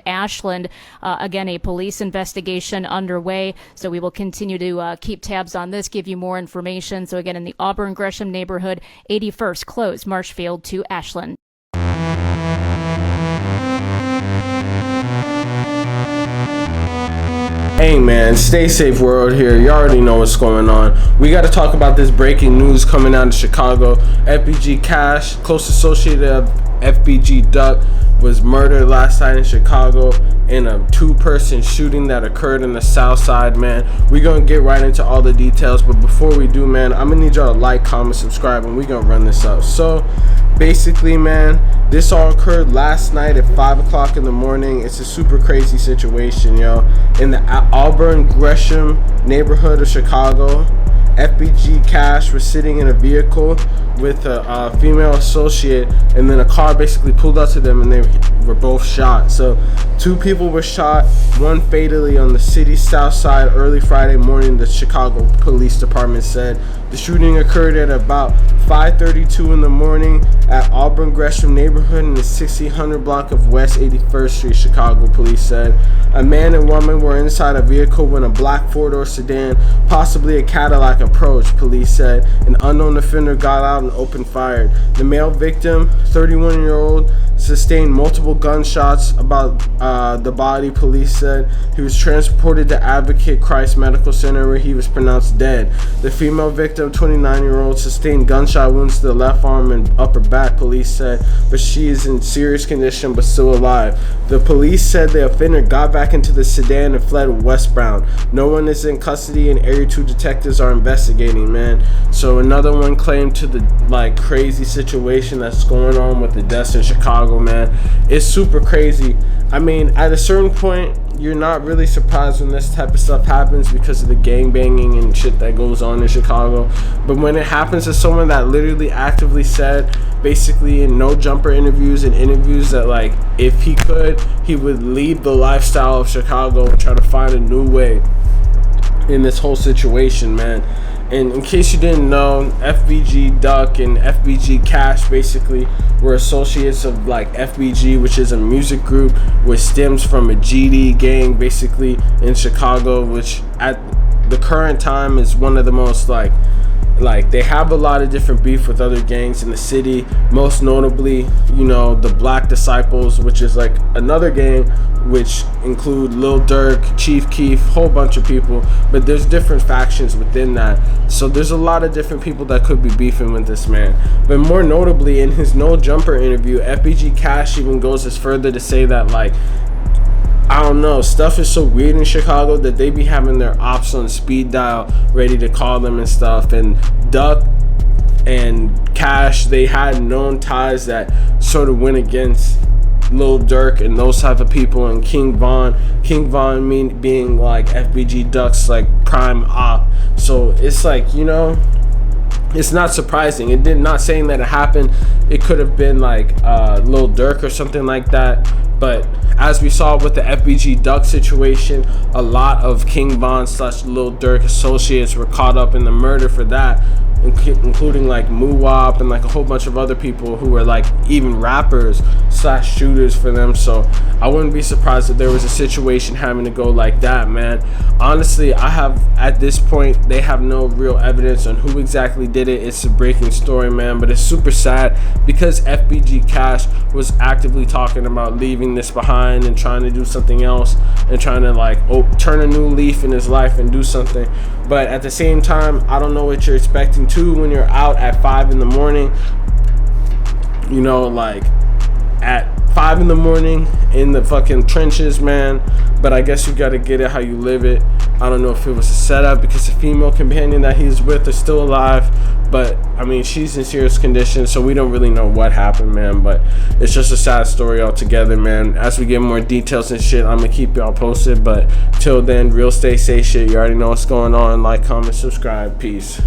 Ashland. Again, a police investigation underway, so we will continue to keep tabs on this, give you more information. So again, in the Auburn Gresham neighborhood, 81st closed Marshfield to Ashland. Hey man, stay safe world here. You already know what's going on. We got to talk about this breaking news coming out of Chicago. FBG Cash, close associate of FBG Duck, was murdered last night in Chicago in a two-person shooting that occurred in the South Side, man. We're going to get right into all the details, but before we do, man, I'm going to need y'all to like, comment, subscribe, and we're going to run this up. So, basically, man, this all occurred last night at 5 o'clock in the morning. It's a super crazy situation, yo. In the Auburn Gresham neighborhood of Chicago, FBG Cash was sitting in a vehicle with a female associate, and then a car basically pulled up to them and they were both shot. So 2 people were shot, one fatally on the city's south side early Friday morning, the Chicago Police Department said. The shooting occurred at about 5:32 in the morning at Auburn Gresham neighborhood in the 1600 block of West 81st Street, Chicago police said. A man and woman were inside a vehicle when a black 4-door sedan, possibly a Cadillac, approached, police said. An unknown offender got out and opened fire. The male victim, 31-year-old, sustained multiple gunshots about the body, police said. He was transported to Advocate Christ Medical Center where he was pronounced dead. The female victim, 29-year-old, sustained gunshot wounds to the left arm and upper back, police said, but she is in serious condition but still alive. The police said the offender got back into the sedan and fled westbound. No one is in custody and Area 2 detectives are investigating, man. So another one claimed to the crazy situation that's going on with the deaths in Chicago, man. It's super crazy. I mean, at a certain point, you're not really surprised when this type of stuff happens because of the gangbanging and shit that goes on in Chicago. But when it happens to someone that literally actively said, basically in no jumper interviews and interviews, that if he could, he would leave the lifestyle of Chicago and try to find a new way in this whole situation, man. And in case you didn't know, FBG Duck and FBG Cash basically were associates of FBG, which is a music group which stems from a GD gang basically in Chicago, which at the current time is one of the most they have a lot of different beef with other gangs in the city, most notably, the Black Disciples, which is another gang which include Lil Durk, Chief Keef, whole bunch of people, but there's different factions within that. So there's a lot of different people that could be beefing with this man. But more notably, in his No Jumper interview, FBG Cash even goes as further to say that I don't know, stuff is so weird in Chicago that they be having their ops on speed dial ready to call them and stuff. And Duck and Cash, they had known ties that sort of went against Lil Durk and those type of people, and King Von being FBG Duck's prime op. So it's it's not surprising. It did not saying that it happened. It could have been Lil Durk or something like that. But as we saw with the FBG Duck situation, a lot of King Von / Lil Durk associates were caught up in the murder for that, including Muwop and a whole bunch of other people who were even rappers / shooters for them. So I wouldn't be surprised if there was a situation having to go like that, man. Honestly, at this point, they have no real evidence on who exactly did it. It's a breaking story, man, but it's super sad because FBG Cash was actively talking about leaving this behind and trying to do something else and trying to turn a new leaf in his life and do something. But at the same time, I don't know what you're expecting to when you're out at 5 in the morning, at 5 in the morning in the fucking trenches, man. But I guess you gotta get it how you live it. I don't know if it was a setup because the female companion that he's with is still alive, but I mean, she's in serious condition, so we don't really know what happened, man. But it's just a sad story altogether, man. As we get more details and shit, I'm gonna keep y'all posted. But till then, real stay safe shit. You already know what's going on. Like, comment, subscribe. Peace.